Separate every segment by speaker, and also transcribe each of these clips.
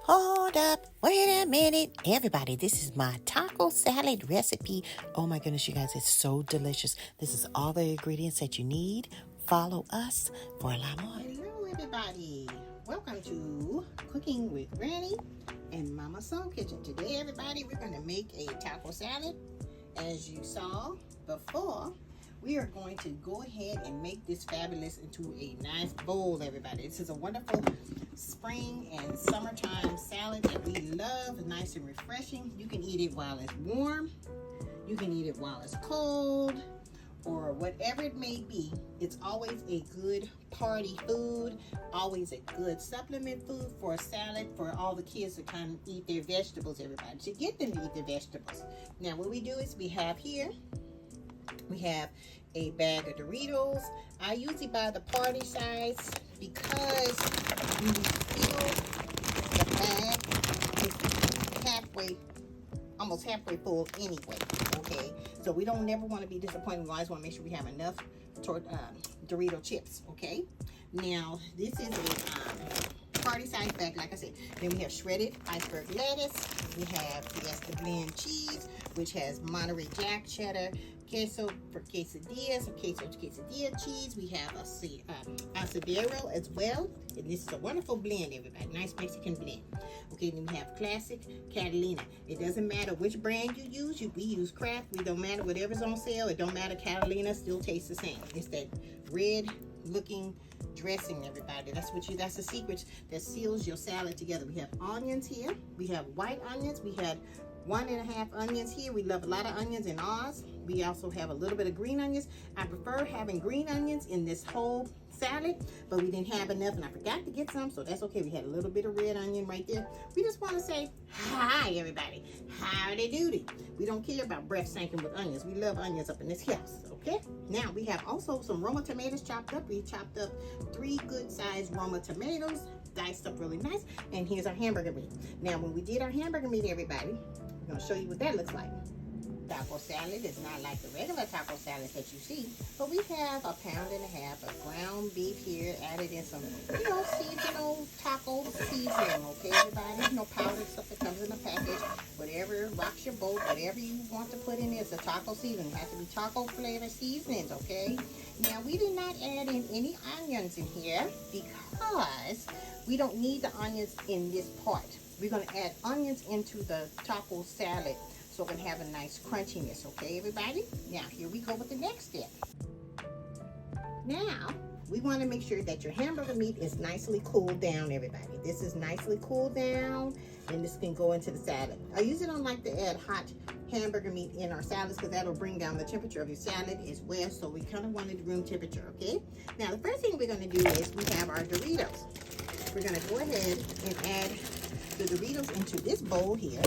Speaker 1: Hold up, wait a minute. Everybody, this is my taco salad recipe. Oh my goodness, you guys, it's so delicious. This is all the ingredients that you need. Follow us for a lot more. Hello, everybody. Welcome to Cooking with Granny and Mama Soul Kitchen. Today, everybody, we're going to make a taco salad. As you saw before, we are going to go ahead and make this fabulous into a nice bowl, everybody. This is a wonderful spring and summertime salad that we love, nice and refreshing. You can eat it while it's warm, you can eat it while it's cold, or whatever it may be. It's always a good party food, always a good supplement food for a salad for all the kids to kind of eat their vegetables, everybody, to get them to eat their vegetables. Now what we do is we have a bag of Doritos. I usually buy the party size because you feel the bag is almost halfway full anyway, okay? So we don't never want to be disappointed. We always want to make sure we have enough Dorito chips, okay? Now, this is a party size bag, like I said. Then we have shredded iceberg lettuce. We have Fiesta blend cheese, which has Monterey Jack cheddar, queso for quesadillas, quesadilla cheese. We have asadero as well, and this is a wonderful blend, everybody. Nice Mexican blend. Okay, then we have classic Catalina. It doesn't matter which brand you use. We use Kraft. We don't matter whatever's on sale. It don't matter. Catalina still tastes the same. It's that red looking dressing, everybody. That's the secret that seals your salad together. We have onions here. We have white onions. We had 1.5 onions here. We love a lot of onions in ours. We also have a little bit of green onions. I prefer having green onions in this whole salad, but we didn't have enough and I forgot to get some, so that's okay. We had a little bit of red onion right there. We just want to say hi, everybody. Howdy doody. We don't care about breath stinking with onions. We love onions up in this house, okay? Now we have also some Roma tomatoes chopped up. We chopped up 3 good sized Roma tomatoes, diced up really nice, and here's our hamburger meat. Now when we did our hamburger meat, everybody, I'm going to show you what that looks like. Taco salad is not like the regular taco salad that you see, but we have 1.5 pounds of ground beef here, added in some, seasonal taco seasoning, okay, everybody? Powdered stuff that comes in the package, whatever rocks your boat, whatever you want to put in there. It's a taco seasoning. It has to be taco flavor seasonings, okay? Now, we did not add in any onions in here because we don't need the onions in this part. We're going to add onions into the taco salad so it can have a nice crunchiness, okay, everybody? Now, here we go with the next step. Now, we want to make sure that your hamburger meat is nicely cooled down, everybody. This is nicely cooled down, and this can go into the salad. I usually don't like to add hot hamburger meat in our salads because that'll bring down the temperature of your salad as well, so we kind of wanted room temperature, okay? Now, the first thing we're going to do is we have our Doritos. We're going to go ahead and add the Doritos into this bowl here.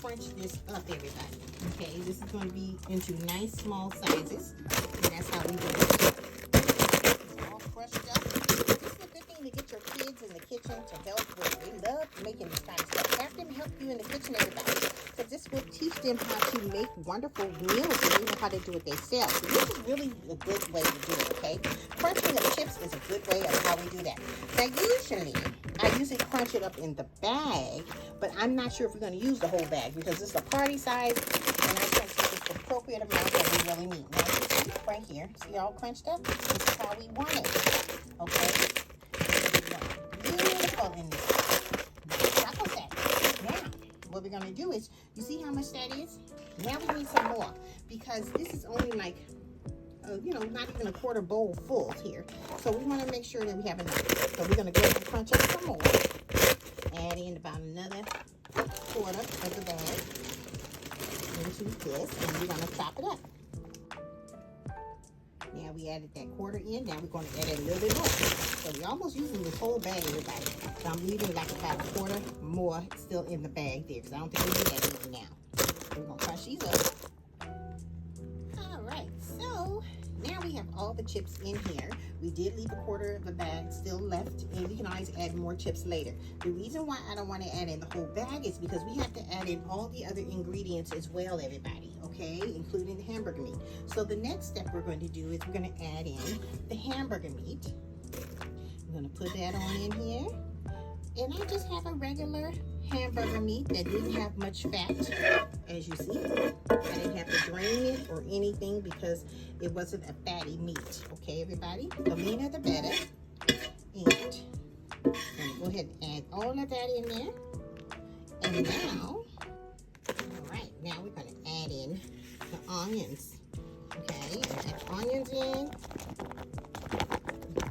Speaker 1: Crunch this up, everybody. Okay, this is going to be into nice small sizes, and that's how we do it. It's all crushed up. This is a good thing to get your kids in the kitchen to help with. They love making this kind of stuff. Have them help you in the kitchen, everybody, because this will teach them how to make wonderful meals and even how to do it themselves. So this is really a good way to do it, okay? Crunching of chips is a good way of how we do that. Now, I usually crunch it up in the bag, but I'm not sure if we're going to use the whole bag because this is a party size, and I think this is the appropriate amount that we really need. Now, you see right here, see all crunched up? This is how we want it, okay? Beautiful in this taco salad. Now, what we're going to do is, you see how much that is? Now we need some more because this is only like not even a quarter bowl full here. So we want to make sure that we have enough. So we're going to go ahead and crunch up some more. Add in about another quarter of the bag into this, and we're going to chop it up. Now we added that quarter in. Now we're going to add a little bit more. So we're almost using this whole bag, everybody. So I'm leaving like about a quarter more still in the bag there because I don't think we need that even now. We're going to crunch these up. Now we have all the chips in here. We did leave a quarter of the bag still left, and we can always add more chips later. The reason why I don't want to add in the whole bag is because we have to add in all the other ingredients as well, everybody, okay? okay, including the hamburger meat. So the next step we're going to do is we're going to add in the hamburger meat. I'm going to put that on in here. And I just have a regular hamburger meat that didn't have much fat, as you see. I didn't have to drain it or anything because it wasn't a fatty meat. Okay, everybody? The leaner, the better. And I'm going to go ahead and add all of that in there. And now, all right, now we're going to add in the onions. Okay, add onions in.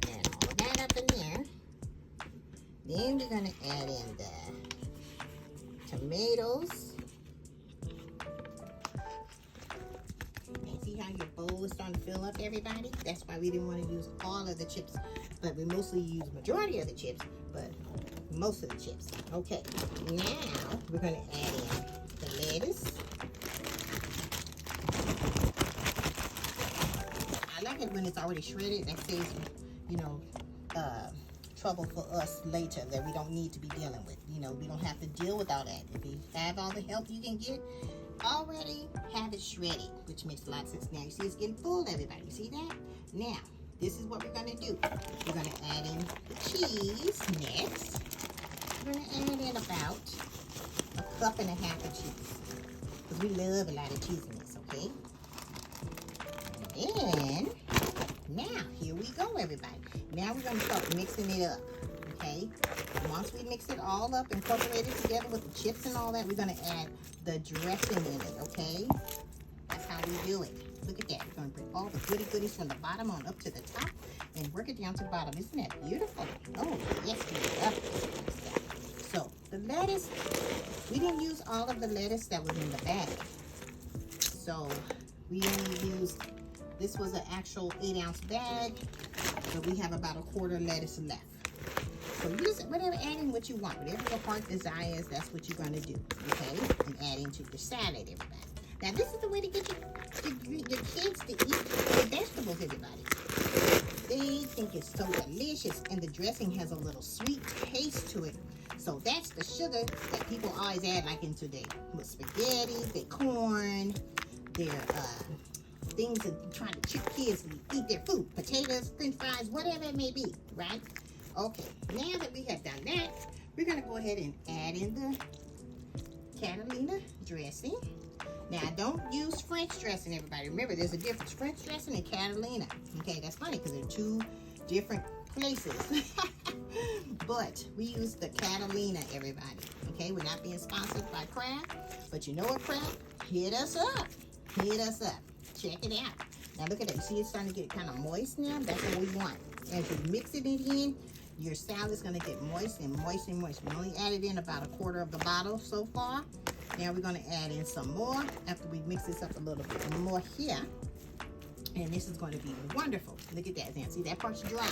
Speaker 1: Add all of that up in there. Then we're going to add in the tomatoes. And see how your bowl is starting to fill up, everybody? That's why we didn't want to use all of the chips, but we mostly use majority of the chips, but most of the chips. Okay, now we're going to add in the lettuce. I like it when it's already shredded. That saves, you know, trouble for us later that we don't need to be dealing with. You know, we don't have to deal with all that. If you have all the help you can get, already have it shredded, which makes a lot of sense. Now you see it's getting full, everybody. You see that? Now, this is what we're going to do. We're going to add in the cheese next. We're going to add in about 1.5 cups of cheese, because we love a lot of cheese in this, okay? And then, now, here we go, everybody. Now we're going to start mixing it up, okay? Once we mix it all up, incorporate it together with the chips and all that, we're going to add the dressing in it, okay? That's how we do it. Look at that. We're going to bring all the goodies from the bottom on up to the top and work it down to the bottom. Isn't that beautiful? Oh, yes, we love this kind of stuff. So, the lettuce, we didn't use all of the lettuce that was in the bag. So, we only used, this was an actual 8-ounce bag, but we have about 1/4 lettuce left. So use whatever, add in what you want. Whatever your heart desires, that's what you're going to do, okay? And add into your salad, everybody. Now, this is the way to get your kids to eat the vegetables, everybody. They think it's so delicious, and the dressing has a little sweet taste to it. So that's the sugar that people always add, like into their spaghetti, their corn, their things that trying to trick kids to eat their food. Potatoes, french fries, whatever it may be, right? Okay, now that we have done that, we're going to go ahead and add in the Catalina dressing. Now, don't use French dressing, everybody. Remember, there's a difference. French dressing and Catalina. Okay, that's funny because they're two different places. But we use the Catalina, everybody. Okay, we're not being sponsored by Kraft. But you know what, Kraft? Hit us up. Hit us up. Check it out. Now, look at that. You see it's starting to get kind of moist now? That's what we want. As you mix it in, your salad is going to get moist and moist and moist. We only added in about 1/4 of the bottle so far. Now we're going to add in some more after we mix this up a little bit more here. And this is going to be wonderful. Look at that. Now, see, that part's dry.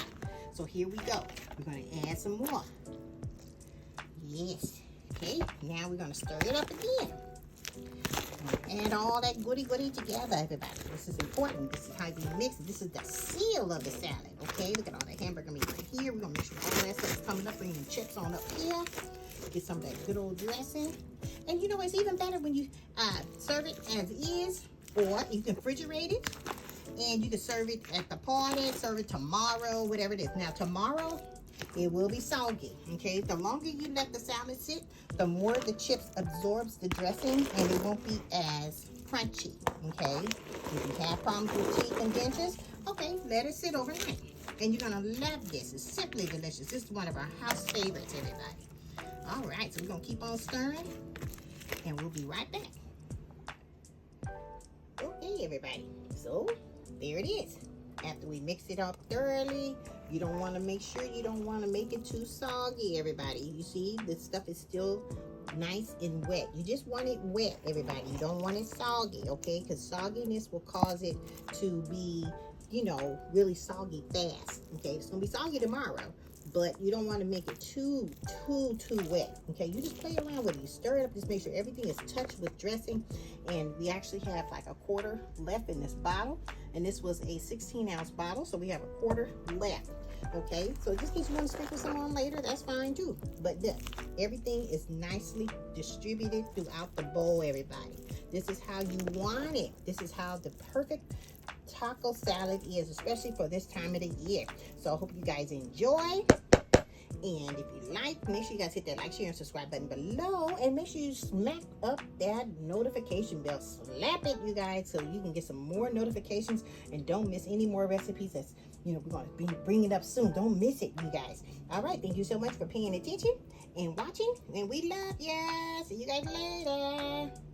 Speaker 1: So here we go. We're going to add some more. Yes. Okay. Now we're going to stir it up again. Add all that goody together, everybody. This is important. This is how you mix it. This is the seal of the salad, okay? Look at all that hamburger meat right here. We're going to make sure all that stuff is coming up, bringing the chips on up here. Get some of that good old dressing. And you know, it's even better when you serve it as is, or you can refrigerate it, and you can serve it at the party, serve it tomorrow, whatever it is. Now, tomorrow, it will be soggy, okay? The longer you let the salad sit, the more the chips absorbs the dressing, and it won't be as crunchy, okay? If you have problems with teeth and dentures, okay, let it sit overnight. And you're going to love this. It's simply delicious. This is one of our house favorites, everybody. All right, so we're going to keep on stirring, and we'll be right back. Okay, everybody. So, there it is. After we mix it up thoroughly, you don't want to make it too soggy, everybody. You see, this stuff is still nice and wet. You just want it wet, everybody. You don't want it soggy, okay? Because sogginess will cause it to be, you know, really soggy fast, okay? It's going to be soggy tomorrow, but you don't want to make it too wet, okay? You just play around with it. You stir it up, just make sure everything is touched with dressing. And we actually have like 1/4 left in this bottle, and this was a 16-ounce bottle, so we have 1/4 left, okay? So just in case you want to sprinkle some on later, that's fine too. But look, everything is nicely distributed throughout the bowl, everybody. This is how you want it. This is how the perfect taco salad is, especially for this time of the year. So I hope you guys enjoy. And if you like, make sure you guys hit that like, share, and subscribe button below. And make sure you smack up that notification bell. Slap it, you guys, so you can get some more notifications and don't miss any more recipes that's, we're going to be bringing up soon. Don't miss it, you guys. All right, thank you so much for paying attention and watching. And we love ya. See you guys later.